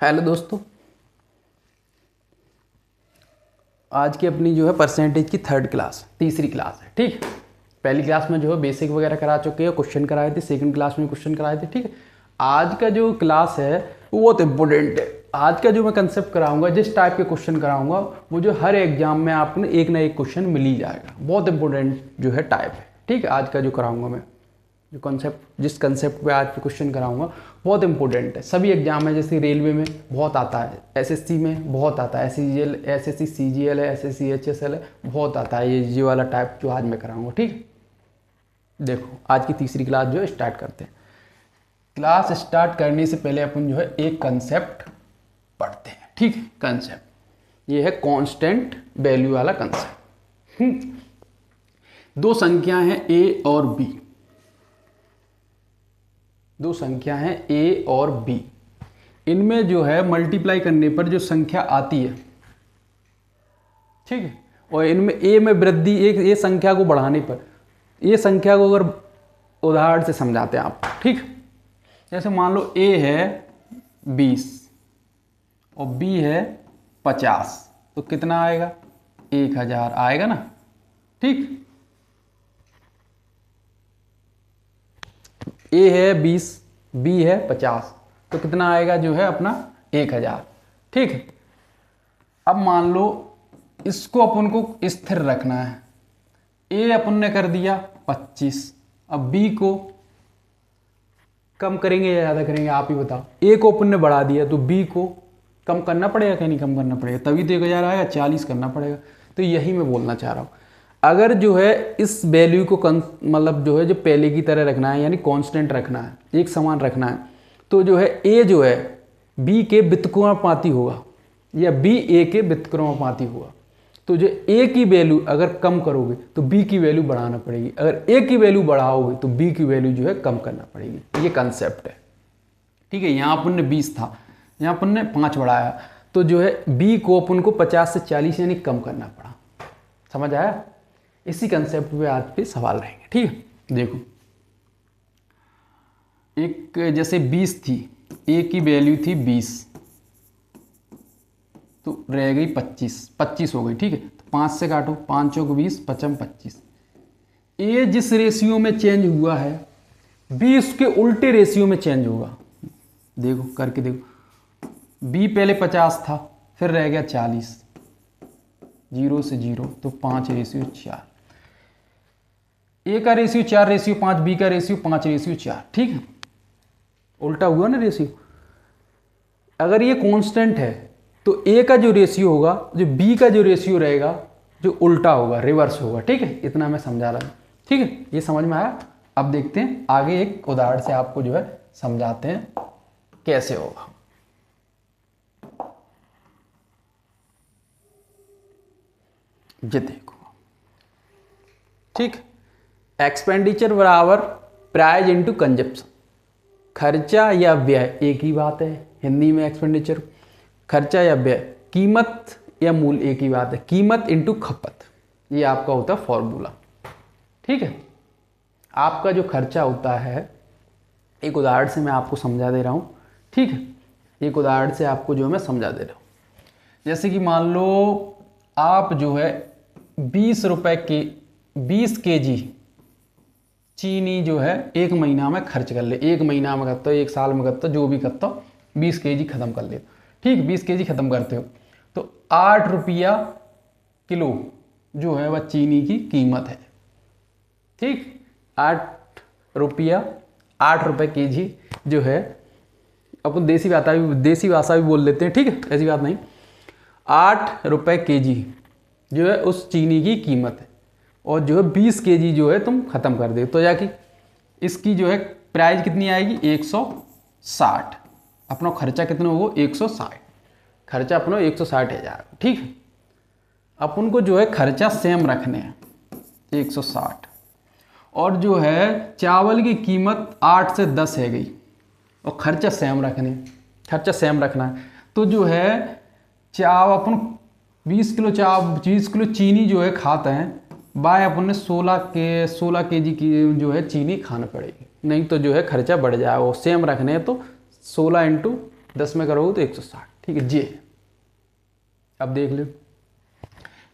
Hello दोस्तों, आज की अपनी जो है परसेंटेज की थर्ड क्लास तीसरी क्लास है। ठीक, पहली क्लास में जो है बेसिक वगैरह करा चुके हैं, क्वेश्चन कराए थे। सेकंड क्लास में क्वेश्चन कराए थे। ठीक है, आज का जो क्लास है वो बहुत इंपॉर्टेंट है। आज का जो मैं कंसेप्ट कराऊंगा, जिस टाइप के क्वेश्चन कराऊंगा, वो जो हर एग्जाम में आपको एक ना एक क्वेश्चन मिल ही जाएगा। बहुत इंपॉर्टेंट जो है टाइप है। ठीक है, आज का जो कराऊंगा मैं, जो कॉन्सेप्ट, जिस कंसेप्ट पे आज पे क्वेश्चन कराऊंगा बहुत इंपॉर्टेंट है। सभी एग्जाम में, जैसे रेलवे में बहुत आता है, एसएससी में बहुत आता है, एसएससी सीजीएल है, एसएससी एचएसएल है, बहुत आता है ये वाला टाइप जो आज मैं कराऊंगा। ठीक, देखो आज की तीसरी क्लास जो है स्टार्ट करते हैं। क्लास स्टार्ट करने से पहले अपन जो है एक कंसेप्ट पढ़ते हैं। ठीक है, कंसेप्ट ये है कांस्टेंट वैल्यू वाला कंसेप्ट। दो संख्या हैं ए और बी, दो संख्या हैं ए और बी। इनमें जो है मल्टीप्लाई करने पर जो संख्या आती है, ठीक है, और इनमें ए में वृद्धि, एक ये संख्या को बढ़ाने पर, ये संख्या को अगर उदाहरण से समझाते हैं आप। ठीक, जैसे मान लो ए है 20 और बी है 50, तो कितना आएगा? 1000 आएगा ना। ठीक, ए है 20, बी है 50, तो कितना आएगा जो है अपना 1000। ठीक है, अब मान लो इसको अपन को स्थिर रखना है। ए अपन ने कर दिया 25, अब बी को कम करेंगे या ज़्यादा करेंगे आप ही बताओ। ए को अपन ने बढ़ा दिया तो बी को कम करना पड़ेगा कि नहीं कम करना पड़ेगा? तभी तो 1000 आएगा, 40 करना पड़ेगा। तो यही मैं बोलना चाह रहा हूँ। अगर जो है इस वैल्यू को मतलब जो है जो पहले की तरह रखना है, यानी कांस्टेंट रखना है, एक समान रखना है, तो जो है ए जो है बी के व्युत्क्रमानुपाती होगा या बी ए के व्युत्क्रमानुपाती होगा। तो जो ए की वैल्यू अगर कम करोगे तो बी की वैल्यू बढ़ाना पड़ेगी, अगर ए की वैल्यू बढ़ाओगे तो बी की वैल्यू जो है कम करना पड़ेगी। ये कंसेप्ट है। ठीक है, यहाँ अपन ने 20 था, यहाँ अपन ने 5 बढ़ाया, तो जो है बी को अपन को 50 से 40 यानी कम करना पड़ा। समझ आया? इसी कंसेप्ट पे आज पे सवाल रहेंगे। ठीक है, देखो एक जैसे 20 थी, ए की वैल्यू थी 20, तो रह गई 25 हो गई। ठीक है, तो 5 से काटो, 5 चौक 20, 5 25। ए जिस रेशियो में चेंज हुआ है, बी उसके उल्टे रेशियो में चेंज होगा। देखो करके देखो, बी पहले 50 था, फिर रह गया 40, 0 से 0, तो 5:4। ए का रेशियो 4:5, बी का रेशियो 5:4। ठीक है, उल्टा हुआ ना रेशियो। अगर ये कांस्टेंट है तो ए का जो रेशियो होगा, जो बी का जो रेशियो रहेगा, जो उल्टा होगा, रिवर्स होगा। ठीक है, इतना मैं समझा रहा हूँ। ठीक है, ये समझ में आया? अब देखते हैं आगे, एक उदाहरण से आपको जो है समझाते हैं कैसे होगा। ये देखो, ठीक, एक्सपेंडिचर बराबर प्राइस इनटू कंजप्शन। खर्चा या व्यय एक ही बात है। हिंदी में एक्सपेंडिचर, खर्चा या व्यय, कीमत या मूल्य एक ही बात है। कीमत इनटू खपत, ये आपका होता है फॉर्मूला। ठीक है, आपका जो खर्चा होता है, एक उदाहरण से मैं आपको समझा दे रहा हूँ। ठीक है, एक उदाहरण से आपको जो है मैं समझा दे रहा हूँ। जैसे कि मान लो आप जो है 20 रुपए के 20 kg चीनी जो है एक महीना में खर्च कर ले। एक महीना में करता हो, एक साल में करता हो, जो भी करता हो, 20 kg खत्म कर ले। ठीक, 20 kg खत्म करते हो तो 8 रुपया किलो जो है वह चीनी की कीमत है। ठीक, 8 रुपये kg जो है, अपन देसी भाषा भी बोल लेते हैं। ठीक है, ऐसी बात नहीं। 8 रुपये kg जो है उस चीनी की कीमत है, और जो है 20 kg जो है तुम खत्म कर दे, तो जाके इसकी जो है प्राइस कितनी आएगी? 160। अपना खर्चा कितना होगा? 160। खर्चा अपना 160 हजार। ठीक है, अपन को जो है खर्चा सेम रखने हैं 160, और जो है चावल की कीमत 8 से 10 है गई, और खर्चा सेम रखने, खर्चा सेम रखना है। तो जो है अपन 20 किलो चीनी जो है खाते हैं, बाय अपन ने 16 kg की जो है चीनी खाना पड़ेगी, नहीं तो जो है खर्चा बढ़ जाएगा। वो सेम रखने हैं तो 16 × 10 में करोगे तो 160, ठीक है जे। अब देख लो,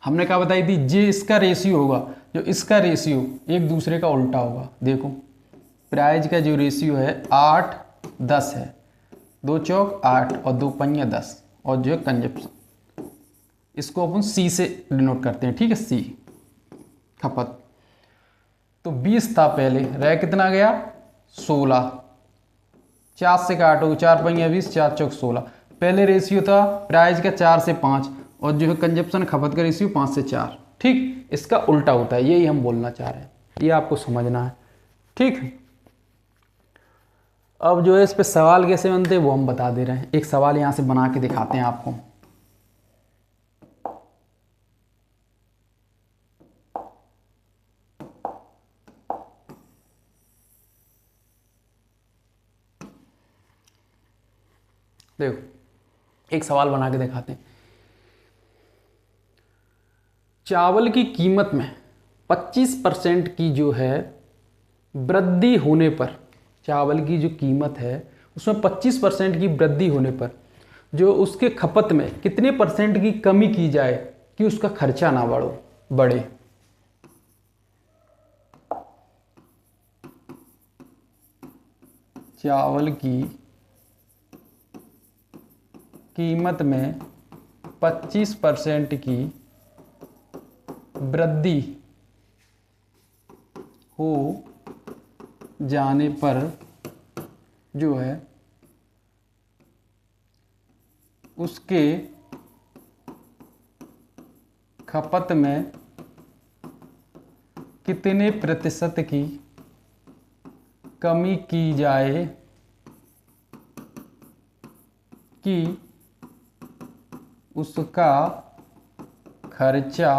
हमने क्या बताई थी, जे इसका रेशियो होगा, जो इसका रेशियो एक दूसरे का उल्टा होगा। देखो प्राइज का जो रेशियो है 8 10 है, 2 चौक 8 और 2 पंजा 10, और जो है कंजप्शन, इसको अपन सी से डिनोट करते हैं, ठीक है सी खपत। तो 20 था पहले, रह कितना गया 16, 4 से काटोगे 4 पंजा 20, 4 चौक 16। पहले रेशियो था प्राइस का 4 से 5, और जो है कंजप्शन खपत का रेशियो 5 से 4, ठीक। इसका उल्टा होता है, यही हम बोलना चाह रहे हैं, ये आपको समझना है, ठीक। अब जो है इस पे सवाल कैसे बनते हैं वो हम बता दे रहे हैं। एक सवाल यहाँ से बना के दिखाते हैं आपको। देखो एक सवाल बना के दिखाते हैं। चावल की कीमत में 25% की जो है वृद्धि होने पर, चावल की जो कीमत है उसमें 25% की वृद्धि होने पर जो उसके खपत में कितने % की कमी की जाए कि उसका खर्चा ना बढ़े। चावल की कीमत में 25% की वृद्धि हो जाने पर जो है उसके खपत में कितने % की कमी की जाए कि उसका खर्चा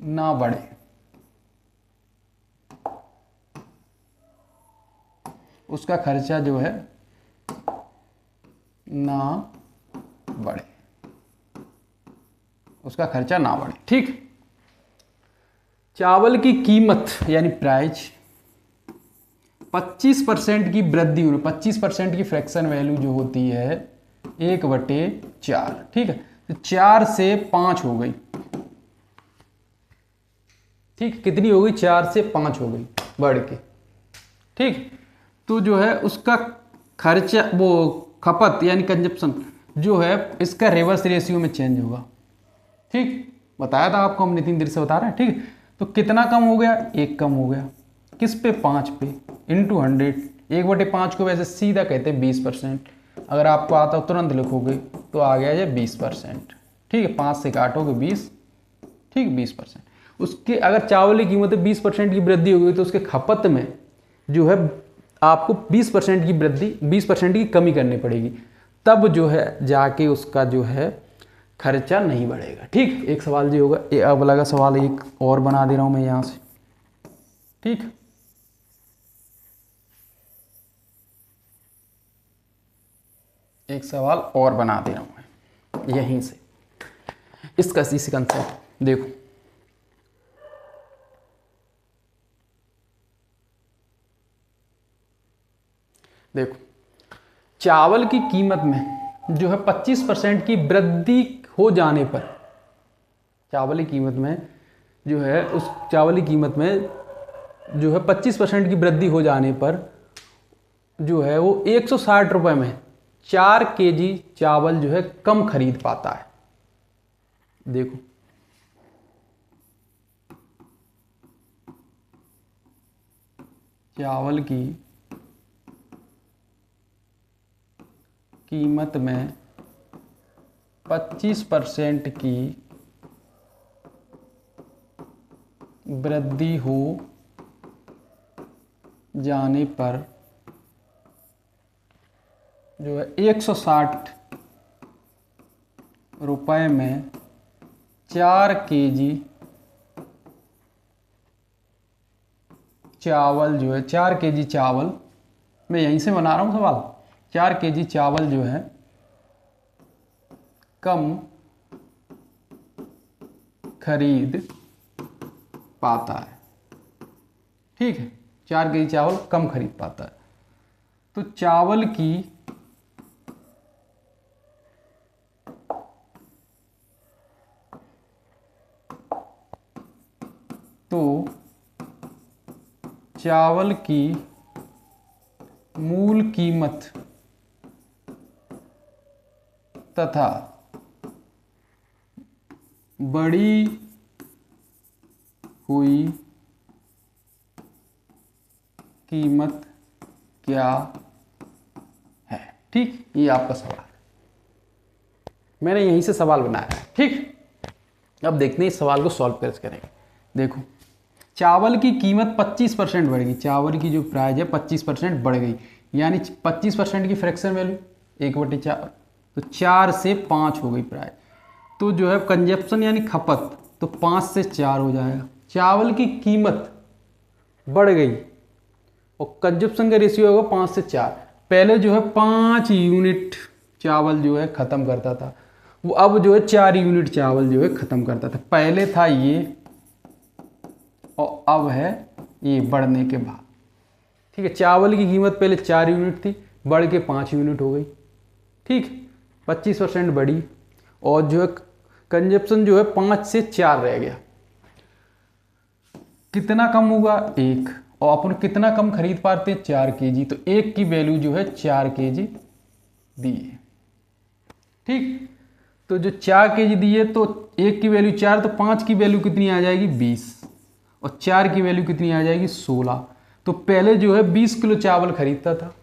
ना बढ़े। उसका खर्चा जो है ना बढ़े, उसका खर्चा ना बढ़े, ठीक। चावल की कीमत यानी प्राइस 25% की वृद्धि होने, 25% की फ्रैक्शन वैल्यू जो होती है 1/4, ठीक है। तो 4 से 5 हो गई, ठीक। कितनी हो गई, 4 से 5 हो गई बढ़ के, ठीक। तो जो है उसका खर्चा, वो खपत यानी कंजप्शन जो है इसका रिवर्स रेशियो में चेंज होगा, ठीक। बताया था आपको, हम नितिन देर से बता रहे हैं, ठीक। तो कितना कम हो गया, 1 कम हो गया, किस पे 5 पे, इंटू 100, 1/5 को वैसे सीधा कहते हैं 20%। अगर आपको आता हो तुरंत लिखोगे तो आ गया ये 20%, ठीक है। 5 से काटोगे 20, ठीक 20%। उसके अगर चावल की कीमत 20% की वृद्धि हो गई तो उसके खपत में जो है आपको 20% की वृद्धि, 20% की कमी करनी पड़ेगी, तब जो है जाके उसका जो है खर्चा नहीं बढ़ेगा, ठीक। एक सवाल जो होगा, अब लगा सवाल एक और बना दे रहा हूं मैं यहां से, ठीक। एक सवाल और बना दे रहा हूं मैं यहीं से, इसका इसी कंसेप्ट देखो। देखो चावल की कीमत में जो है 25% की वृद्धि हो जाने पर, चावल की कीमत में जो है उस चावल की कीमत में जो है 25% की वृद्धि हो जाने पर जो है वो 160 रुपये में 4 kg चावल जो है कम खरीद पाता है। देखो चावल की कीमत में 25% की वृद्धि हो जाने पर जो है 160 रुपये में 4 kg चावल जो है, 4 kg चावल, मैं यहीं से बना रहा हूँ सवाल, 4 kg चावल जो है कम खरीद पाता है, ठीक है। 4 kg चावल कम खरीद पाता है। तो चावल की मूल कीमत तथा बढ़ी हुई कीमत क्या है। ठीक, ये आपका सवाल है, मैंने यहीं से सवाल बनाया है। ठीक, अब देखते हैं इस सवाल को सॉल्व कैसे करेंगे। देखो, चावल की कीमत 25% बढ़ गई, चावल की जो प्राइस है 25% बढ़ गई, यानी 25% की फ्रैक्शन वैल्यू 1/4, तो 4 से 5 हो गई प्राइस। तो जो है कंजप्शन यानी खपत, तो 5 से 4 हो जाएगा। चावल की कीमत बढ़ गई और कंजप्शन का रेशियो होगा 5 से 4। पहले जो है 5 यूनिट चावल जो है ख़त्म करता था, वो अब जो है 4 यूनिट चावल जो है ख़त्म करता था। पहले था ये और अब है ये बढ़ने के बाद। ठीक है, चावल की कीमत पहले 4 यूनिट थी, बढ़ के 5 यूनिट हो गई। ठीक, 25% बढ़ी और जो है कंजप्शन जो है 5 से 4 रह गया। कितना कम होगा? 1। और अपन कितना कम खरीद पाते हैं? 4 kg। तो 1 की वैल्यू जो है 4 kg दी है। ठीक, तो जो 4 kg दी है तो 1 की वैल्यू 4, तो 5 की वैल्यू कितनी आ जाएगी? 20, और 4 की वैल्यू कितनी आ जाएगी? 16। तो पहले जो है 20 किलो चावल खरीदता था,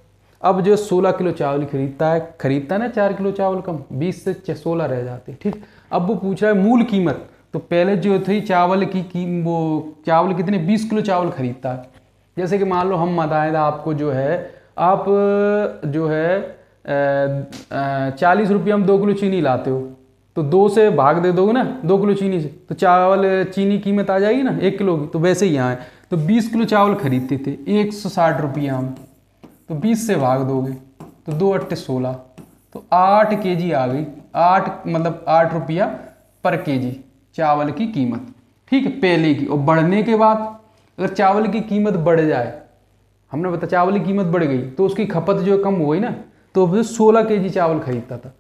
अब जो है 16 किलो चावल खरीदता ना 4 किलो चावल कम, 20 से 16 रह जाते। ठीक, अब वो पूछ रहा है मूल कीमत। तो पहले जो थी चावल की वो चावल कितने 20 किलो चावल खरीदता है। जैसे कि मान लो हम बताएं आपको जो है, आप जो है 40 रुपये हम 2 किलो चीनी लाते हो, तो 2 से भाग दे दोगे ना 2 किलो चीनी से, तो चावल चीनी कीमत आ जाएगी ना 1 किलो की। तो वैसे ही यहाँ है, तो 20 किलो चावल खरीदते थे 160 रुपया हम, तो 20 से भाग दोगे तो 2 अट्टे 16, तो 8 kg आ गई। 8 मतलब 8 रुपया पर kg चावल की कीमत। ठीक है, पहले की। और बढ़ने के बाद अगर चावल की कीमत बढ़ जाए, हमने बताया चावल की कीमत बढ़ गई तो उसकी खपत जो कम हो गई ना, तो फिर 16 kg चावल खरीदता था।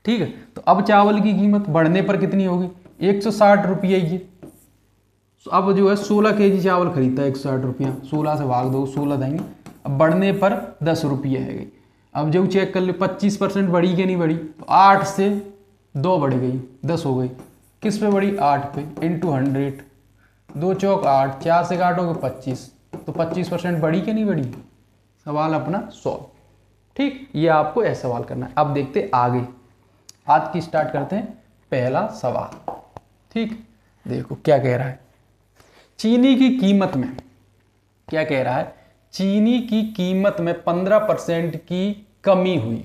ठीक है, तो अब चावल की कीमत बढ़ने पर कितनी होगी? 160 रुपये। ये तो अब जो है 16 kg चावल खरीदता है 160 रुपया, 16 से भाग दो 16 देंगे। अब बढ़ने पर 10 रुपये है गई। अब जब चेक कर ले 25% बढ़ी कि नहीं बढ़ी, तो 8 से 2 बढ़ गई, 10 हो गई। किस पे बढ़ी? 8 पे, इंटू 100, 2 चौक 8, 4 से काटोगे 25, तो 25% बढ़ी कि नहीं बढ़ी? सवाल अपना सॉल्व। ठीक, ये आपको ऐसा सवाल करना है। अब देखते आगे, आज की स्टार्ट करते हैं पहला सवाल। ठीक, देखो क्या कह रहा है। चीनी की कीमत में क्या कह रहा है? चीनी की कीमत में 15% की कमी हुई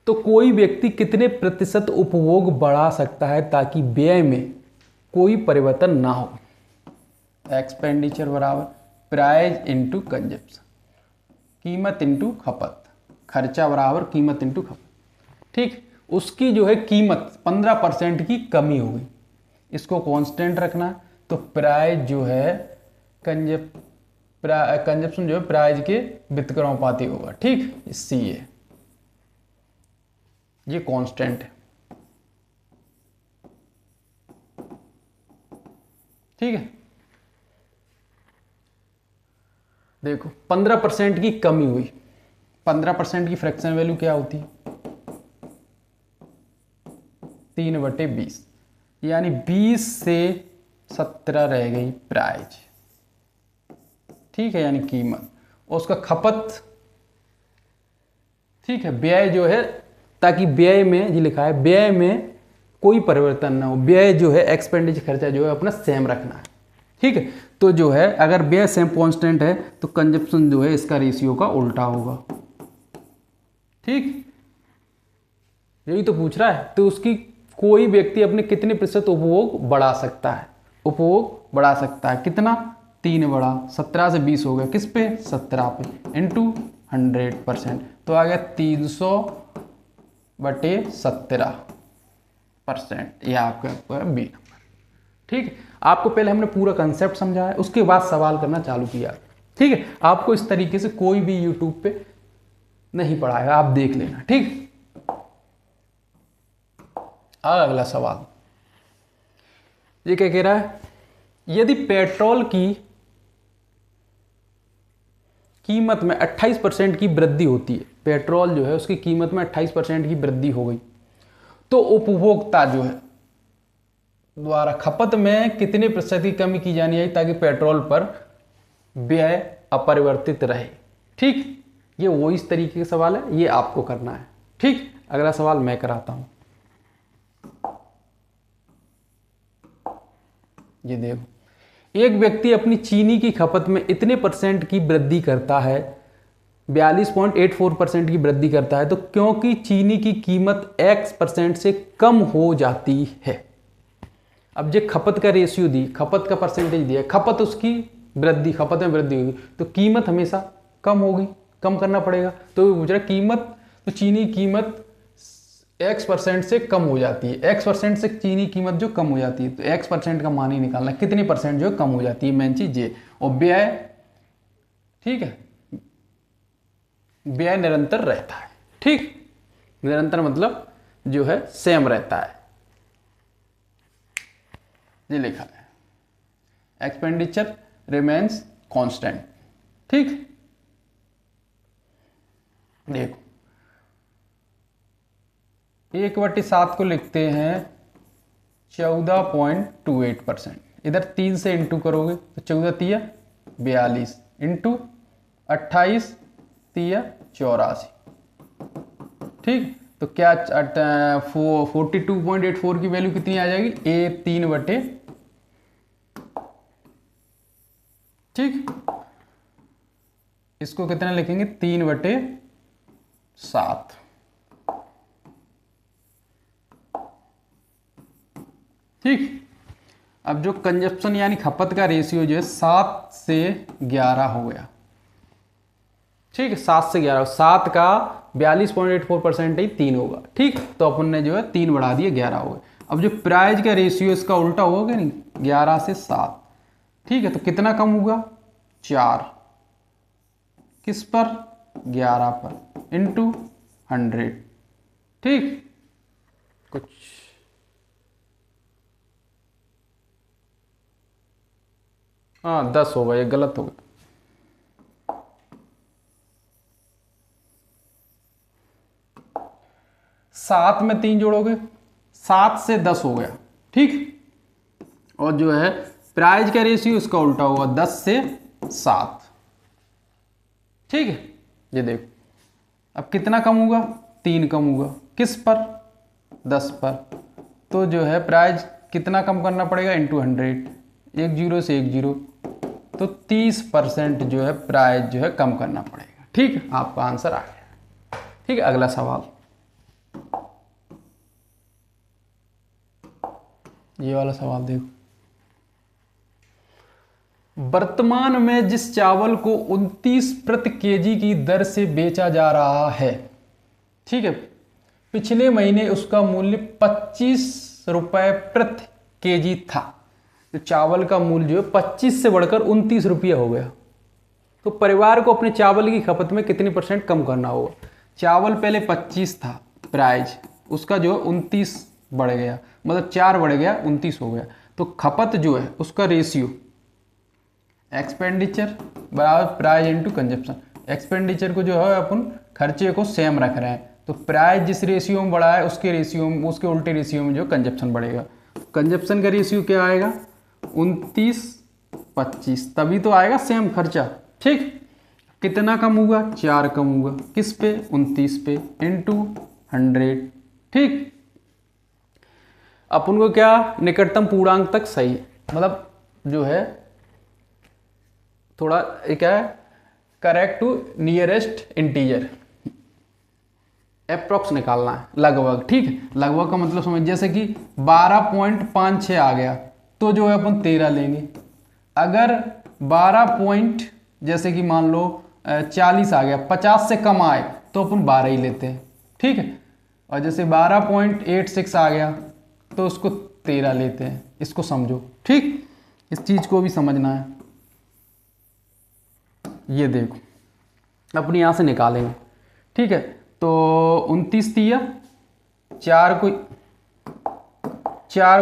तो कोई व्यक्ति कितने प्रतिशत उपभोग बढ़ा सकता है ताकि व्यय में कोई परिवर्तन ना हो? एक्सपेंडिचर बराबर प्राइस इंटू कंजप्शन, कीमत इंटू खपत, खर्चा बराबर कीमत इंटू खपत। ठीक, उसकी जो है कीमत 15% की कमी हो गई, इसको कांस्टेंट रखना है। तो प्राइस जो है कंजप्शन जो है प्राइस के व्युत्क्रमानुपाती होगा। ठीक, सी है, ये कांस्टेंट है। ठीक है, देखो 15% की कमी हुई, 15% की फ्रैक्शन वैल्यू क्या होती है? 3/20, यानी 20 से 17 रह गई प्राइस। ठीक है, यानी कीमत, और उसका खपत। ठीक है, व्यय जो है, ताकि व्यय में जी लिखा है व्यय में कोई परिवर्तन ना हो, व्यय जो है एक्सपेंडिचर खर्चा जो है अपना सेम रखना है। ठीक है, तो जो है अगर व्यय सेम कांस्टेंट है तो कंजप्शन जो है इसका रेशियो का उल्टा होगा। ठीक, यही तो पूछ रहा है। तो उसकी कोई व्यक्ति अपने कितने प्रतिशत उपभोग बढ़ा सकता है? उपभोग बढ़ा सकता है कितना? 3 बढ़ा, 17 से 20 हो गया, किस पे? 17 पे, इंटू 100%, तो आ गया 300/17%। यह आपका बी नंबर। ठीक है, आपको पहले हमने पूरा कंसेप्ट समझाया, उसके बाद सवाल करना चालू किया। ठीक है, आपको इस तरीके से कोई भी यूट्यूब पे नहीं पढ़ाएगा, आप देख लेना। ठीक, अगला सवाल ये क्या कह रहा है, यदि पेट्रोल की कीमत में 28% की वृद्धि होती है, पेट्रोल जो है उसकी कीमत में 28% की वृद्धि हो गई, तो उपभोक्ता जो है द्वारा खपत में कितने प्रतिशत की कमी की जानी चाहिए ताकि पेट्रोल पर व्यय अपरिवर्तित रहे। ठीक, ये वो इस तरीके का सवाल है, ये आपको करना है। ठीक, अगला सवाल मैं कराता हूं। ये देखो, एक व्यक्ति अपनी चीनी की खपत में इतने परसेंट की वृद्धि करता है, 42.84% की वृद्धि करता है, तो क्योंकि चीनी की कीमत X% से कम हो जाती है। अब जो खपत का रेशियो दी, खपत का परसेंटेज दिया, खपत उसकी वृद्धि, खपत में वृद्धि होगी तो कीमत हमेशा कम होगी, कम करना पड़ेगा। तो पूछ रहा कीमत, तो चीनी कीमत X% से कम हो जाती है, X% से चीनी कीमत जो कम हो जाती है, तो X% का मान ही निकालना, कितनी परसेंट जो कम हो जाती है, मेन चीज ये। और व्यय, ठीक है, व्यय निरंतर रहता है। ठीक, निरंतर मतलब जो है सेम रहता है, ये लिखा है, एक्सपेंडिचर रिमेन्स कांस्टेंट। ठीक, देखो 1/7 को लिखते हैं 14.28%, इधर 3 से इंटू करोगे तो 14 तिया 42 इंटू 28 तिया 84। ठीक, तो क्या 42.84 की वैल्यू कितनी आ जाएगी, A 3/, ठीक, इसको कितना लिखेंगे 3/7। ठीक, अब जो कंजप्शन यानी खपत का रेशियो जो है 7 से 11 हो गया। ठीक है, 7 से 11, 7 का 42.84% ही 3 होगा। ठीक, तो अपन ने जो है 3 बढ़ा दिए, 11 हो गए। अब जो प्राइस का रेशियो इसका उल्टा होगा नहीं, 11 से 7। ठीक है, तो कितना कम होगा, 4, किस पर, 11 पर, इंटू 100। ठीक, कुछ हाँ 10 होगा, ये गलत हो गया। 7 में 3 जोड़ोगे, 7 से 10 हो गया। ठीक, और जो है प्राइस का रेशियो इसका उल्टा होगा, 10 से 7। ठीक है, ये देखो अब कितना कम होगा, 3 कम होगा, किस पर, 10 पर। तो जो है प्राइस कितना कम करना पड़ेगा, इंटू 100, 1 0 से 1 0, तो 30% जो है प्राइस जो है कम करना पड़ेगा। ठीक, आपका आंसर आ गया। ठीक है, अगला सवाल, ये वाला सवाल देखो, वर्तमान में जिस चावल को 29 प्रति केजी की दर से बेचा जा रहा है, ठीक है, पिछले महीने उसका मूल्य 25 रुपए प्रति केजी था। तो चावल का मूल्य जो है 25 से बढ़कर 29 रुपया हो गया। तो परिवार को अपने चावल की खपत में कितनी % कम करना होगा। चावल पहले 25 था प्राइस, उसका जो है 29 बढ़ गया, मतलब 4 बढ़ गया, 29 हो गया। तो खपत जो है उसका रेशियो एक्सपेंडिचर बराबर प्राइस इनटू कंजप्शन। एक्सपेंडिचर को जो है अपन खर्चे को सेम रख रहे हैं, तो प्राइस जिस रेशियो में बढ़ा है उसके रेशियो में, उसके उल्टे रेशियो में जो कंजप्शन बढ़ेगा। कंजप्शन का रेशियो क्या आएगा, 29/25, तभी तो आएगा सेम खर्चा। ठीक, कितना कम होगा, 4 कम होगा, किस पे, 29 पे, इंटू 100। ठीक, अपन को क्या निकटतम पूर्णांक तक सही है, मतलब जो है थोड़ा क्या है, correct to nearest integer, approx निकालना है, लगभग। ठीक है, लगभग का मतलब समझ, जैसे कि 12.56 आ गया तो जो है अपन 13 लेंगे। अगर 12 जैसे कि मान लो 40 आ गया, 50 से कम आए तो अपन 12 ही लेते हैं। ठीक है, और जैसे 12.86 आ गया तो उसको 13 लेते हैं। इसको समझो। ठीक, इस चीज को भी समझना है। ये देखो अपनी यहाँ से निकालेंगे, ठीक है। तो 29 तिया 4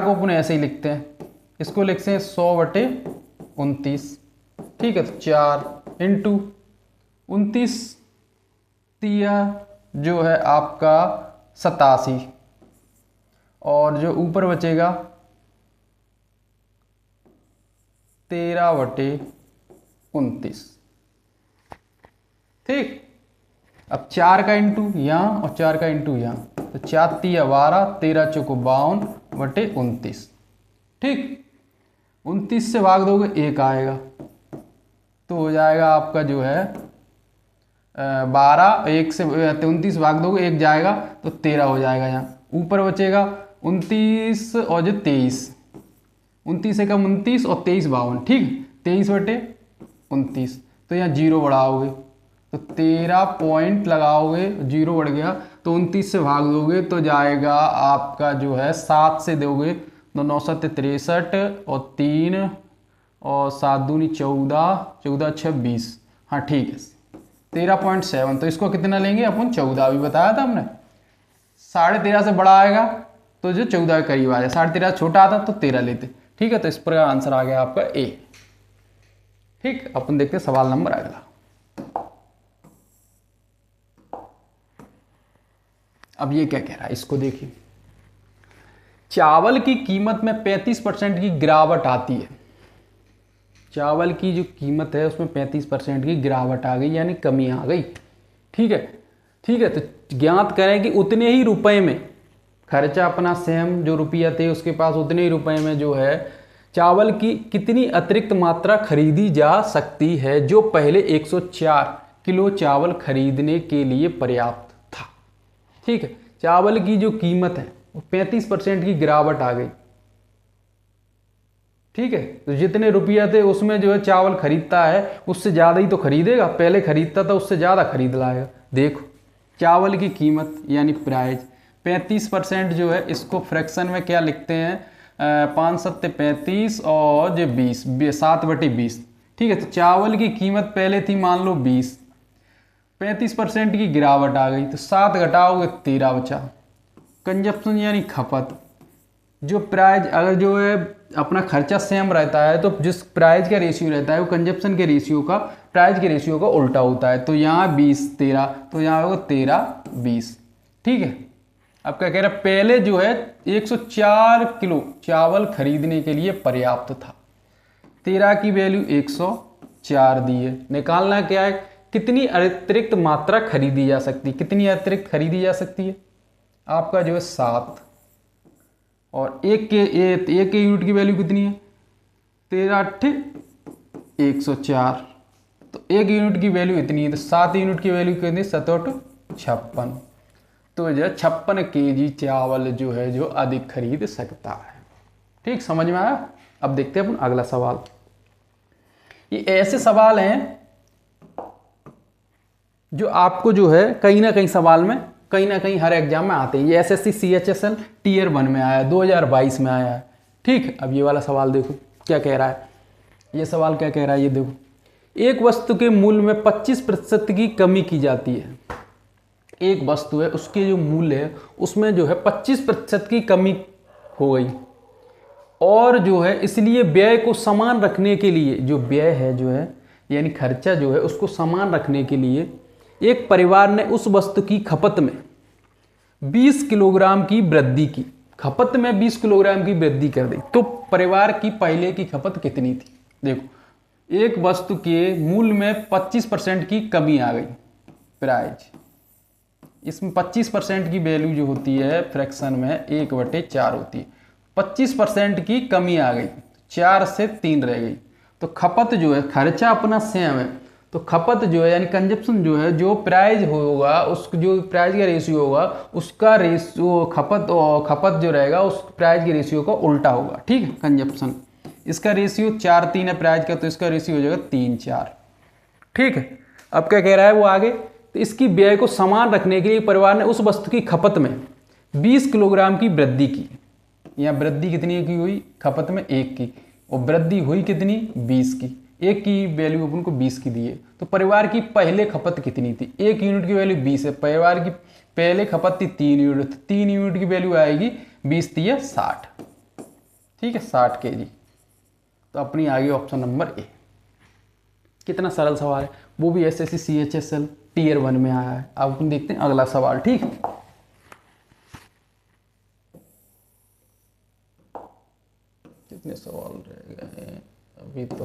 को अपन ऐसे ही लिखते हैं, इसको लिखते हैं 100/29, ठीक है। तो 4 इंटू 29 तिया जो है आपका 87, और जो ऊपर बचेगा 13/29, ठीक। अब 4 का इंटू यहाँ और 4 का इंटू यहाँ, तो 4 तिया 12, 13 चौको 52/29, ठीक। 29 से भाग दोगे 1 आएगा, तो हो जाएगा आपका जो है 12, 1 से 29 भाग दोगे 1 जाएगा तो 13 हो जाएगा। यहाँ ऊपर बचेगा 29 और जो 23, 29 एकम 29 और 23 52, ठीक। 23/29, तो यहाँ 0 बढ़ाओगे तो 13 पॉइंट लगाओगे, 0 बढ़ गया तो 29 से भाग दोगे तो जाएगा आपका जो है 7 से दोगे तो 9 7 63 और 3 और 7 दूनी 14, 14 26, हाँ ठीक है 13.7। तो इसको कितना लेंगे अपन 14, अभी बताया था हमने। 13.5 से बड़ा आएगा तो जो 14 के करीब आ जाए, 13.5 छोटा आता तो 13 लेते, ठीक है। तो इस पर आंसर आ गया आपका ए, ठीक। अपन देखते हैं सवाल नंबर अगला। अब ये क्या कह रहा है, इसको देखिए। चावल की कीमत में 35% की गिरावट आती है। चावल की जो कीमत है उसमें 35% की गिरावट आ गई, यानी कमी आ गई, ठीक है, ठीक है। तो ज्ञात करें कि उतने ही रुपए में, खर्चा अपना सेम जो रुपया थे उसके पास उतने ही रुपए में जो है चावल की कितनी अतिरिक्त मात्रा खरीदी जा सकती है जो पहले 104 किलो चावल खरीदने के लिए पर्याप्त था, ठीक है। चावल की जो कीमत है 35% की गिरावट आ गई, ठीक है। तो जितने रुपया थे उसमें जो है चावल खरीदता है उससे ज़्यादा ही तो खरीदेगा, पहले खरीदता था उससे ज़्यादा खरीद लाएगा। देखो चावल की कीमत यानी प्राइस 35% जो है, इसको फ्रैक्शन में क्या लिखते हैं 5 7 35 और जो 20 7/20, ठीक है। तो चावल की कीमत पहले थी मान लो 20, 35% की गिरावट आ गई तो 7 घटाओगे 13 बचा। कंजप्शन यानी खपत, जो प्राइस अगर जो है अपना खर्चा सेम रहता है तो जिस प्राइस का रेशियो रहता है वो कंजप्शन के रेशियो का प्राइस के रेशियो का उल्टा होता है। तो यहाँ 20 13, तो यहाँ होगा 13 20, ठीक है। अब क्या कह रहा है, पहले जो है 104 किलो चावल खरीदने के लिए पर्याप्त था, 13 की वैल्यू 104 दी है। निकालना क्या है, कितनी अतिरिक्त मात्रा खरीदी जा सकती है, कितनी अतिरिक्त खरीदी जा सकती है आपका जो है 7, और एक के यूनिट की वैल्यू कितनी है 13 8 104, तो 1 यूनिट की वैल्यू इतनी है, तो 7 यूनिट की वैल्यू कितनी 7 8 56, तो जो 56 kg चावल जो है जो अधिक खरीद सकता है, ठीक। समझ में आया। अब देखते हैं अपन अगला सवाल। ये ऐसे सवाल हैं जो आपको जो है कहीं ना कहीं सवाल में कहीं ना कहीं हर एग्जाम में आते हैं। ये SSC CHSL Tier 1 में आया है, 2022 में आया है, ठीक। अब ये वाला सवाल देखो क्या कह रहा है, ये सवाल क्या कह रहा है, ये देखो। एक वस्तु के मूल्य में 25% की कमी की जाती है। एक वस्तु है उसके जो मूल्य है उसमें जो है 25% की कमी हो गई, और जो है इसलिए व्यय को समान रखने के लिए, जो व्यय है जो है यानी खर्चा जो है उसको समान रखने के लिए एक परिवार ने उस वस्तु की खपत में 20 किलोग्राम की वृद्धि की, खपत में 20 किलोग्राम की वृद्धि कर दी। तो परिवार की पहले की खपत कितनी थी, देखो एक वस्तु के मूल्य में 25% की कमी आ गई, प्राइस इसमें 25% की वैल्यू जो होती है फ्रैक्शन में 1/4 होती है, 25% की कमी आ गई, 4 से 3 रह गई। तो खपत जो है, खर्चा अपना सेम है तो खपत जो है यानी कंजप्शन जो है, जो प्राइस होगा उस जो प्राइस का रेशियो होगा उसका रेशियो खपत जो रहेगा उस प्राइस के रेशियो का उल्टा होगा, ठीक है। कंजप्शन इसका रेशियो 4 3 है प्राइस का, तो इसका रेशियो हो जाएगा 3 4, ठीक है। अब क्या कह रहा है वो आगे, तो इसकी व्यय को समान रखने के लिए परिवार ने उस वस्तु की खपत में 20 किलोग्राम की वृद्धि की। यहाँ वृद्धि कितनी की हुई, खपत में 1 की, और वृद्धि हुई कितनी 20 की, एक की वैल्यू अपन को 20 की दी है, तो परिवार की पहले खपत कितनी थी? 1 यूनिट की वैल्यू 20 है, परिवार की पहले खपत थी 3 यूनिट, 3 यूनिट की वैल्यू आएगी 20 थी है 60, ठीक है 60 kg। तो अपनी आ गई ऑप्शन नंबर ए। कितना सरल सवाल है, वो भी एसएससी सीएचएसएल टीयर 1 में आया है। अब अपन देखते हैं अगला सवाल, ठीक है। कितने सवाल रह गए हैं अभी तो,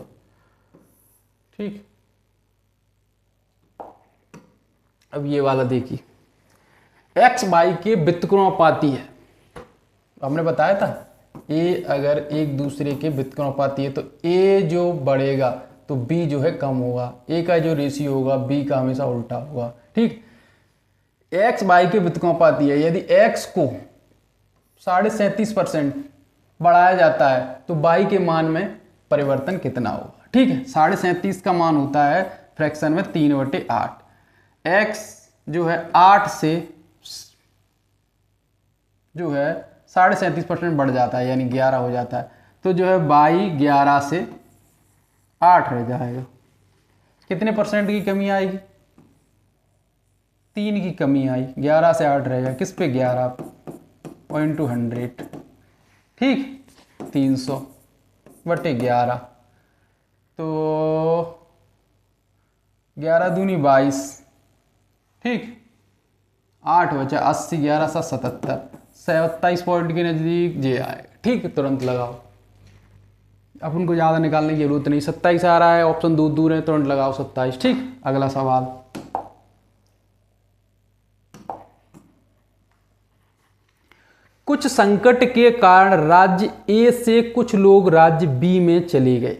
ठीक। अब ये वाला देखिए, एक्स वाई के व्युत्क्रमानुपाती है। हमने बताया था ए अगर एक दूसरे के व्युत्क्रमानुपाती है तो ए जो बढ़ेगा तो बी जो है कम होगा, ए का जो रेशियो होगा बी का हमेशा उल्टा होगा, ठीक। एक्स वाई के व्युत्क्रमानुपाती है, यदि एक्स को 37.5% बढ़ाया जाता है तो वाई के मान में परिवर्तन कितना होगा, ठीक है। 37.5 का मान होता है फ्रैक्शन में 3/8। एक्स जो है 8 से जो है 37.5% बढ़ जाता है, यानी 11 हो जाता है, तो जो है वाई 11 से 8 रह जाएगा। कितने परसेंट की कमी आएगी? 3 की कमी आई, 11 से 8 रहेगा, किस पे 11 पॉइंट 100, ठीक 300/11, तो 11 दूनी 22, ठीक 8 बचा 80, 11 सा 77, 27 पॉइंट के नज़दीक जे आएगा, ठीक। तुरंत लगाओ, अपन को ज़्यादा निकालने की जरूरत नहीं, 27 आ रहा है, ऑप्शन दूर दूर है, तुरंत लगाओ 27, ठीक। अगला सवाल, कुछ संकट के कारण राज्य ए से कुछ लोग राज्य बी में चले गए।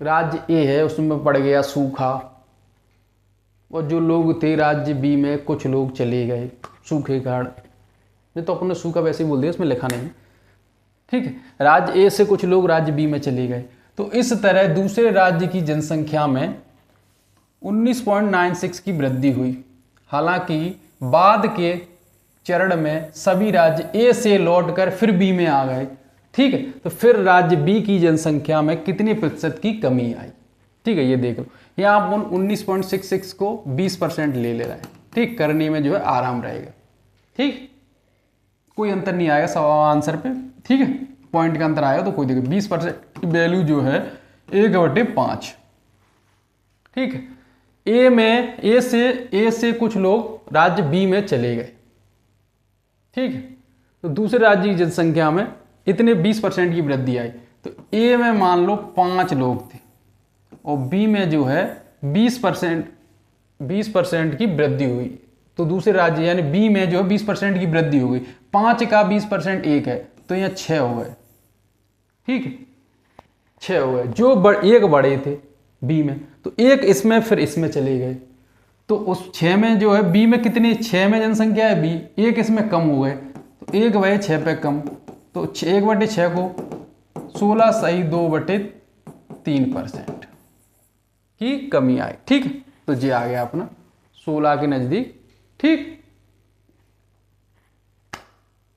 राज्य ए है उसमें पड़ गया सूखा, और जो लोग थे राज्य बी में कुछ लोग चले गए सूखे के कारण। ये तो अपने सूखा वैसे ही बोल दिया, इसमें लिखा नहीं, ठीक है। राज्य ए से कुछ लोग राज्य बी में चले गए, तो इस तरह दूसरे राज्य की जनसंख्या में 19.96 की वृद्धि हुई। हालांकि बाद के चरण में सभी राज्य ए से लौटकर फिर बी में आ गए, ठीक है। तो फिर राज्य बी की जनसंख्या में कितने प्रतिशत की कमी आई, ठीक है। ये देख लो, यहाँ आप 19.66 को 20% ले रहे हैं, ठीक। करने में जो है आराम रहेगा, ठीक, कोई अंतर नहीं आएगा सवाल आंसर पे, ठीक है। पॉइंट का अंतर आएगा तो कोई देखो, 20% की वैल्यू जो है 1/5, ठीक है। ए से कुछ लोग राज्य बी में चले गए, ठीक है। तो दूसरे राज्य की जनसंख्या में इतने 20% की वृद्धि आई, तो ए में मान लो 5 लोग थे और बी में जो है 20% की वृद्धि हुई, तो दूसरे राज्य यानी बी में जो है 20% की वृद्धि हो गई। 5 का 20% 1 है, तो यहाँ 6 हो गए, ठीक है 6 हो गए। जो एक बड़े थे बी में, तो एक इसमें फिर इसमें चले गए, तो उस 6 में जो है बी में कितनी 6 में जनसंख्या है बी, एक इसमें कम हो गए, तो 1/6 पे कम, तो 1/6 को 16 सही 2/3% की कमी आई, ठीक। तो ये आ गया अपना 16 के नजदीक, ठीक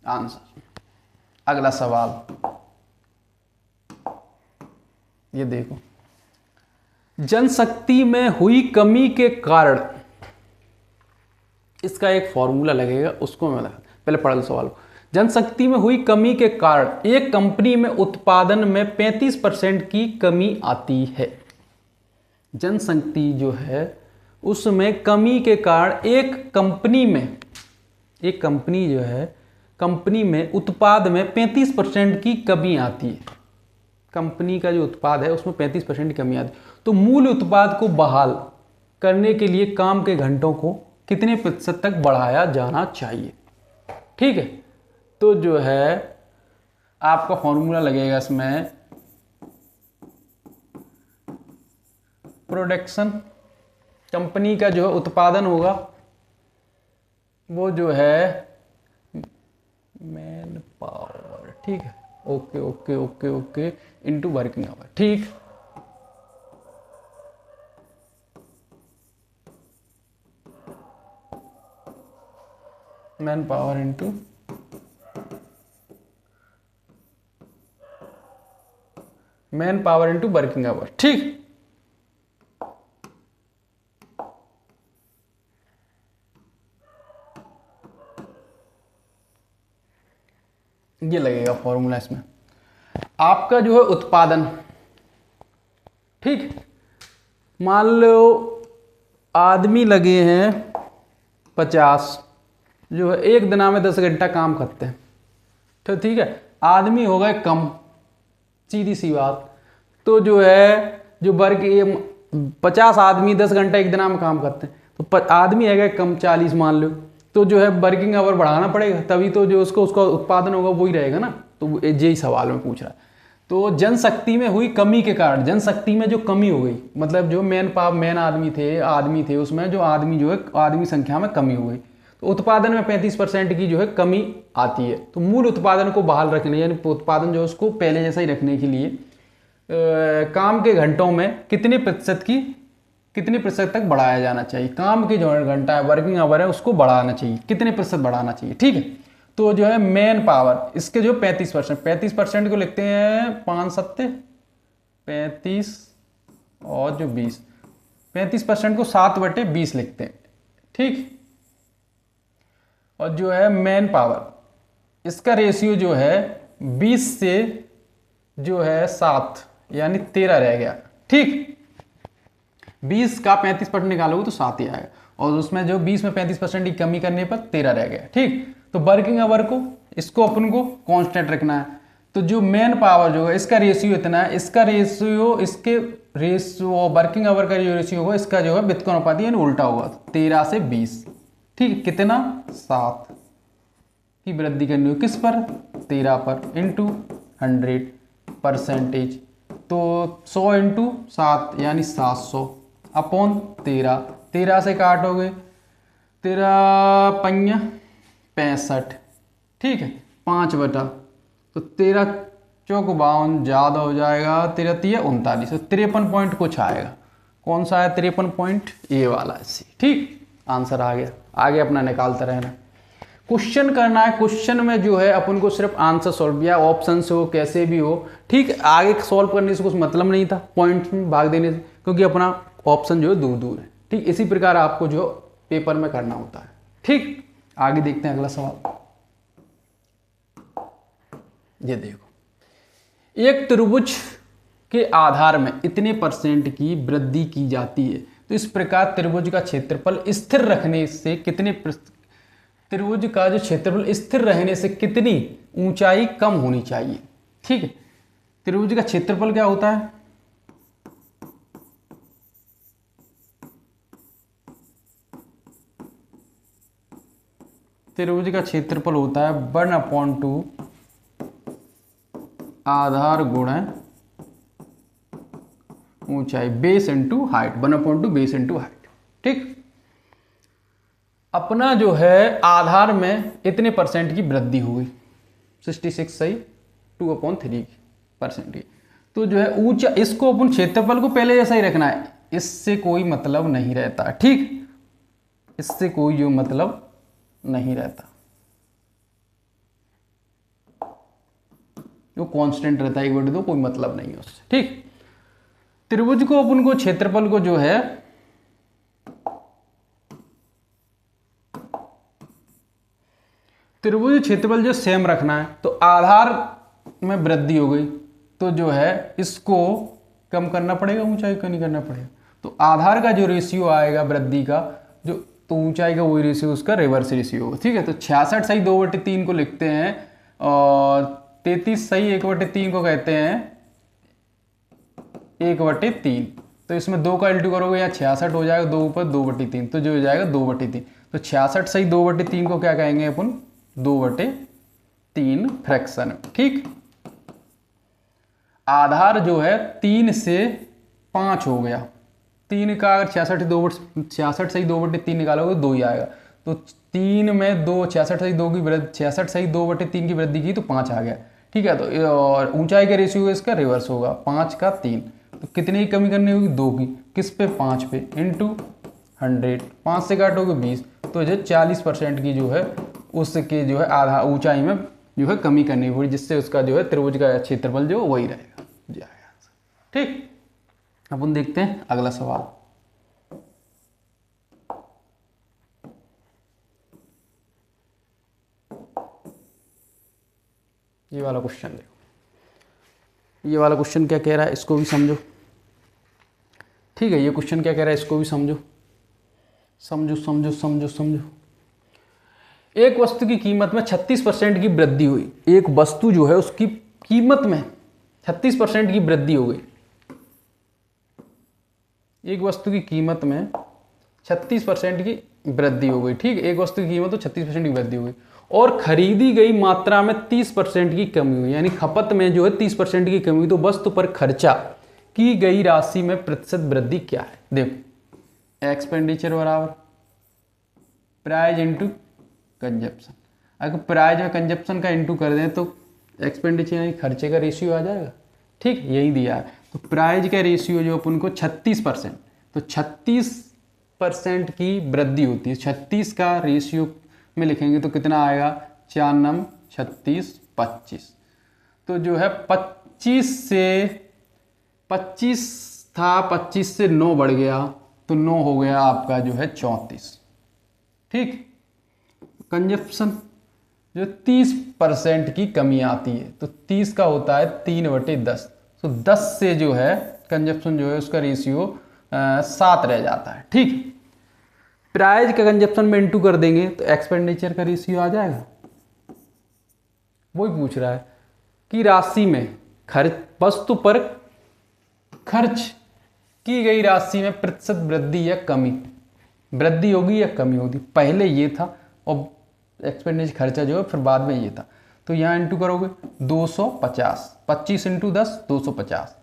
आंसर। अगला सवाल ये देखो, जनशक्ति में हुई कमी के कारण, इसका एक फॉर्मूला लगेगा, उसको मैं लगा पहले पढ़ लो सवाल को। जनशक्ति में हुई कमी के कारण एक कंपनी में उत्पादन में 35% की कमी आती है। जनशक्ति जो है उसमें कमी के कारण एक कंपनी जो है कंपनी में उत्पाद में 35% की कमी आती है। कंपनी का जो उत्पाद है उसमें 35% की कमी आती है, तो मूल उत्पाद को बहाल करने के लिए काम के घंटों को कितने प्रतिशत तक बढ़ाया जाना चाहिए, ठीक है। तो जो है आपका फॉर्मूला लगेगा इसमें, प्रोडक्शन, कंपनी का जो है उत्पादन होगा वो जो है मैन पावर, ठीक है, okay okay okay okay, into working hour, ठीक। Man power into man power into working hour. ठीक, ये लगेगा फॉर्मूला इसमें। आपका जो है उत्पादन, ठीक, मान लो आदमी लगे हैं 50, जो है एक दिन में 10 घंटा काम करते हैं, तो ठीक है, आदमी हो गए कम, सीधी सी बात। तो जो है जो वर्क, ये 50 आदमी 10 घंटा एक दिन में काम करते हैं, तो आदमी है गए कम 40 मान लो, तो जो है वर्किंग आवर बढ़ाना पड़ेगा, तभी तो जो उसका उत्पादन होगा वही रहेगा ना। तो यही सवाल में पूछ रहा है। तो जनशक्ति में हुई कमी के कारण, जनशक्ति में जो कमी हो गई, मतलब जो मेन आदमी थे उसमें जो आदमी जो है आदमी संख्या में कमी हो गई, तो उत्पादन में 35% की जो है कमी आती है। तो मूल उत्पादन को बहाल रखने, यानी उत्पादन जो उसको पहले जैसा ही रखने के लिए काम के घंटों में कितने प्रतिशत तक बढ़ाया जाना चाहिए। काम के जो घंटा है, वर्किंग आवर है, उसको बढ़ाना चाहिए, कितने प्रतिशत बढ़ाना चाहिए। ठीक है, तो जो है मेन पावर, इसके जो 35% को लिखते हैं 5 सत्ते 35 और जो 20, 35% को 7/20 लिखते हैं। ठीक, और जो है मेन पावर, इसका रेशियो जो है 20 से जो है 7 यानी 13 रह गया। ठीक, 20 का 35% निकालोगे तो 7 ही आएगा, और उसमें जो 20 में 35% की कमी करने पर 13 रह गया। ठीक, तो वर्किंग आवर को, इसको अपन को कांस्टेंट रखना है। तो जो मेन पावर जो है इसका रेशियो इतना है, इसका रेशियो वर्किंग आवर का जो रेशियो होगा इसका जो है व्युत्क्रमानुपाती यानी उल्टा होगा, 13 से 20। ठीक, कितना 7 की वृद्धि करनी हो, किस पर 13 पर, इंटू 100%, तो 100 इंटू 7 यानी 700 अपॉन 13 से काटोगे 13 पंया 65। ठीक है, 5/, तो 13 चौक 52 ज़्यादा हो जाएगा, 13 3 39, तो 53 पॉइंट कुछ आएगा। कौन सा है 53 पॉइंट, ये वाला है सी। ठीक, आंसर आ गया। आगे अपना निकालते रहना, क्वेश्चन करना है। क्वेश्चन में जो है अपन को सिर्फ आंसर सॉल्व या ऑप्शन से हो कैसे भी हो, ठीक, आगे सॉल्व करने से कुछ मतलब नहीं था, पॉइंट्स में भाग देने से, क्योंकि अपना ऑप्शन जो है दूर दूर है। ठीक, इसी प्रकार आपको जो पेपर में करना होता है। ठीक, आगे देखते हैं अगला सवाल। ये देखो, एक त्रिभुज के आधार में इतने % की वृद्धि की जाती है, तो इस प्रकार त्रिभुज का क्षेत्रफल स्थिर रखने से त्रिभुज का जो क्षेत्रफल स्थिर रहने से कितनी ऊंचाई कम होनी चाहिए। ठीक है, त्रिभुज का क्षेत्रफल क्या होता है, त्रिभुज का क्षेत्रफल होता है 1/2 आधार गुणा ऊंचाई, base into height, 1/2 base into height. ठीक, अपना जो है आधार में इतने % की वृद्धि हो गई, 66 सही 2/3% की, तो जो है ऊंचा, इसको अपन क्षेत्रफल को पहले जैसा ही रखना है, इससे कोई मतलब नहीं रहता। ठीक, इससे कोई जो मतलब नहीं रहता, जो कांस्टेंट रहता है 1/2, कोई मतलब नहीं है उससे। ठीक, त्रिभुज को अपन को क्षेत्रफल को जो है त्रिभुज क्षेत्रफल जो सेम रखना है, तो आधार में वृद्धि हो गई तो जो है इसको कम करना पड़ेगा, ऊंचाई को नहीं करना पड़ेगा, तो आधार का जो रेशियो आएगा वृद्धि का जो, तो ऊंचाई का वही रेशियो उसका रिवर्स रेशियो होगा। ठीक है, तो 66 सही 2/3 को लिखते हैं, और 33 सही 1/3 को कहते हैं 1/3। तो इसमें 2 का उल्टू करोगे या 66 हो जाएगा, 2 ऊपर 2/3, तो जो हो जाएगा 2/3। तो 66 सही 2/3 को क्या कहेंगे अपन, 2/3 फ्रैक्शन। ठीक, आधार जो है 3 से 5 हो गया, 3 का अगर 66 सही 2/3 निकालोगे 2 ही आएगा, तो 3 में 2 66 सही 2 की वृद्धि, 66 सही 2/3 की वृद्धि की तो 5 आ गया। ठीक है, तो और ऊंचाई का रेशियो इसका रिवर्स होगा, 5 का 3, तो कितने की कमी करनी होगी, 2 की, किस पे 5 पे, इंटू 100, 5 से काटोगे 20, तो जो 40% की जो है उसके जो है आधा ऊंचाई में जो है कमी करनी होगी, जिससे उसका जो है त्रिभुज का क्षेत्रफल जो वही रहेगा। ठीक, अपन देखते हैं अगला सवाल। ये वाला क्वेश्चन देखो, ये वाला क्वेश्चन क्या कह रहा है इसको भी समझो। ठीक है, ये क्वेश्चन क्या कह रहा है इसको भी समझो, समझो समझो समझो समझो। एक वस्तु की कीमत में 36% की वृद्धि हुई। एक वस्तु जो है उसकी कीमत में 36% की वृद्धि हो गई। एक वस्तु की कीमत में 36% की वृद्धि हो गई। ठीक, एक वस्तु की कीमत तो 36% की वृद्धि हो गई और खरीदी गई मात्रा में 30% की कमी हुई, यानी खपत में जो है 30% की कमी हुई। तो वस्तु पर खर्चा की गई राशि में प्रतिशत वृद्धि क्या है? देखो, एक्सपेंडिचर बराबर प्राइस इंटू कंजप्शन। अगर प्राइस और कंजप्शन का इंटू कर दें तो एक्सपेंडिचर यानी खर्चे का रेशियो आ जाएगा। ठीक, यही दिया है। तो प्राइस का रेशियो जो अपन को 36%, तो 36% की वृद्धि होती है। 36 का रेशियो में लिखेंगे तो कितना आएगा? 4 नम 36 25। तो जो है 25 था, 25 से 9 बढ़ गया तो 9 हो गया आपका जो है 34। ठीक, कंजप्शन जो 30% की कमी आती है तो 30 का होता है 3/10। तो 10 से जो है कंजप्शन जो है उसका रेशियो 7 रह जाता है। ठीक, प्राइस का कंजप्शन में इंटू कर देंगे तो एक्सपेंडिचर का रेशियो आ जाएगा। वही पूछ रहा है कि राशि में खर्च, वस्तु पर खर्च की गई राशि में प्रतिशत वृद्धि या कमी, वृद्धि होगी या कमी होगी। पहले ये था और एक्सपेंडिचर खर्चा जो है फिर बाद में ये था। तो यहाँ इंटू करोगे 250, 25 इंटू 10 250।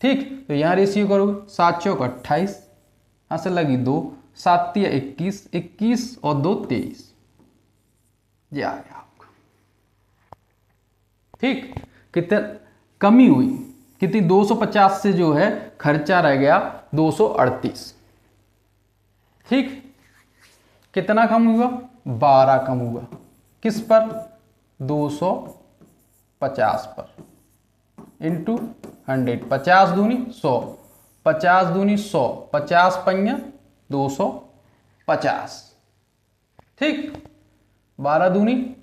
ठीक, तो यहाँ रेशियो करोगे 7 चौक 28, यहाँ से लगी 2, 7 तिया 21, 21 और 2 23। ये आ गया आपका। ठीक, कितने कमी हुई, कितनी? 250 से जो है खर्चा रह गया 238। ठीक, कितना कम हुआ? 12 कम हुआ। किस पर? 250 पर इंटू 100। 50 दूनी 100, 50 दूनी 100, 50 पंया 250। ठीक, 12 दूनी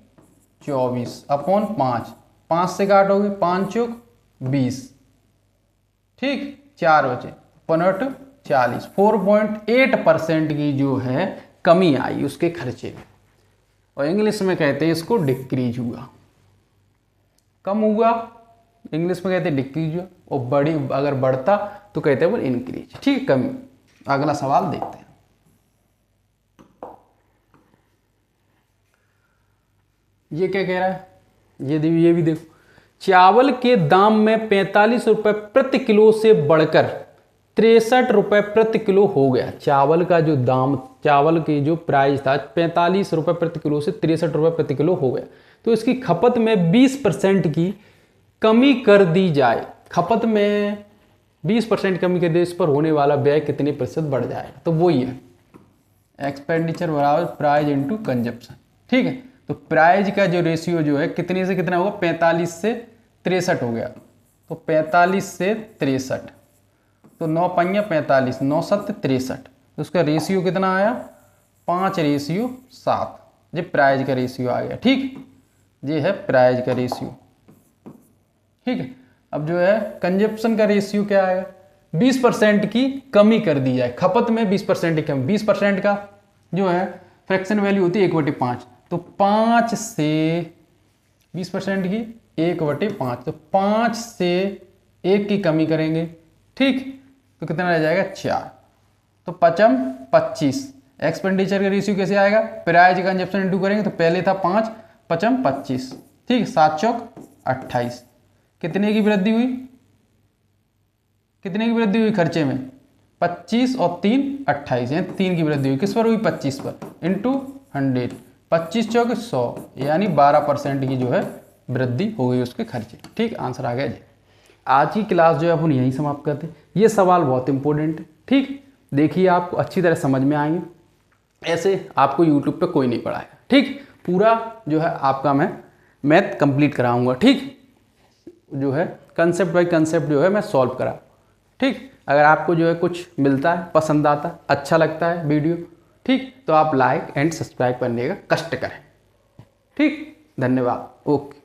24 अपॉन 5, 5 से काटोगे 5 चौक 20। ठीक, 4 बचे 5 40। 4.8% की जो है कमी आई उसके खर्चे में, और इंग्लिश में कहते हैं इसको डिक्रीज हुआ। कम हुआ इंग्लिश में कहते हैं डिक्रीज हुआ, और बड़ी अगर बढ़ता तो कहते हैं वो इंक्रीज। ठीक, कमी। अगला सवाल देखते हैं। ये क्या कह रहा है? ये भी देखो, चावल के दाम में 45 रुपए प्रति किलो से बढ़कर 63 रुपए प्रति किलो हो गया। चावल का जो दाम, चावल की जो प्राइस था 45 रुपए प्रति किलो से 63 रुपए प्रति किलो हो गया। तो इसकी खपत में 20% की कमी कर दी जाए। खपत में 20% कमी कर दे, इस पर होने वाला व्यय कितने प्रतिशत बढ़ जाएगा? तो वही है एक्सपेंडिचर बराबर प्राइस इंटू कंजप्शन। ठीक है, तो प्राइस का जो रेशियो जो है कितने से कितना होगा? 45 से 63 हो गया। तो 45 से 63, तो 9 पंया 45, 9 7 63। तो उसका रेशियो कितना आया? 5:7। ये प्राइस का रेशियो आ गया। ठीक, ये है प्राइस का रेशियो। ठीक है, अब जो है कंजप्शन का रेशियो क्या आएगा? 20% की कमी कर दी जाए। खपत में 20% की कमी, 20% का जो है फ्रैक्शन वैल्यू होती है 1/5। तो 5 से 20% की 1/5, तो 5 से 1 की कमी करेंगे। ठीक, तो कितना रह जाएगा? 4। तो 5 25। एक्सपेंडिचर का रेशियो कैसे आएगा? प्राइस कंजप्शन इंटू करेंगे तो पहले था 5, 5 25। ठीक, 7 चौक 28। कितने की वृद्धि हुई? कितने की वृद्धि हुई खर्चे में? 25 और 3 28, यानी 3 की वृद्धि हुई। किस पर हुई? 25 पर इंटू 100। 25 चौक 100, यानी 12% की जो है वृद्धि हो गई उसके खर्चे। ठीक, आंसर आ गया जी। आज की क्लास जो है अपन यहीं समाप्त करते हैं। ये सवाल बहुत इंपॉर्टेंट है। ठीक, देखिए आपको अच्छी तरह समझ में आएंगे। ऐसे आपको यूट्यूब पे कोई नहीं पढ़ाएगा। ठीक, पूरा जो है आपका मैं मैथ कंप्लीट कराऊंगा। ठीक, जो है कंसेप्ट बाय कंसेप्ट जो है मैं सॉल्व करा ठीक, अगर आपको जो है कुछ मिलता है, पसंद आता है, अच्छा लगता है वीडियो, ठीक, तो आप लाइक एंड सब्सक्राइब करने का कष्ट करें। ठीक, धन्यवाद। ओके।